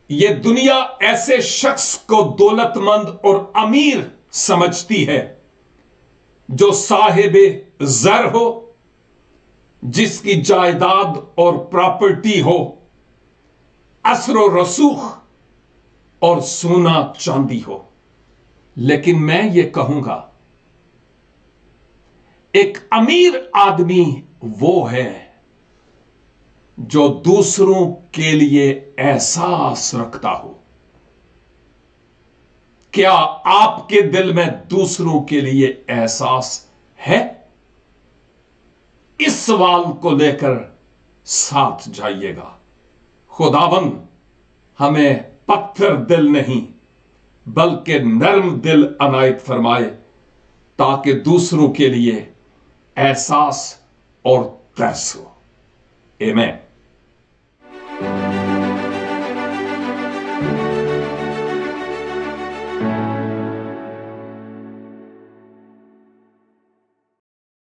یہ دنیا ایسے شخص کو دولت مند اور امیر سمجھتی ہے جو صاحب زر ہو، جس کی جائیداد اور پراپرٹی ہو، اثر و رسوخ اور سونا چاندی ہو۔ لیکن میں یہ کہوں گا، ایک امیر آدمی وہ ہے جو دوسروں کے لیے احساس رکھتا ہو۔ کیا آپ کے دل میں دوسروں کے لیے احساس ہے؟ اس سوال کو لے کر ساتھ جائیے گا۔ خداوند ہمیں پتھر دل نہیں بلکہ نرم دل عنایت فرمائے، تاکہ دوسروں کے لیے احساس اور ترس ہو۔ آمین۔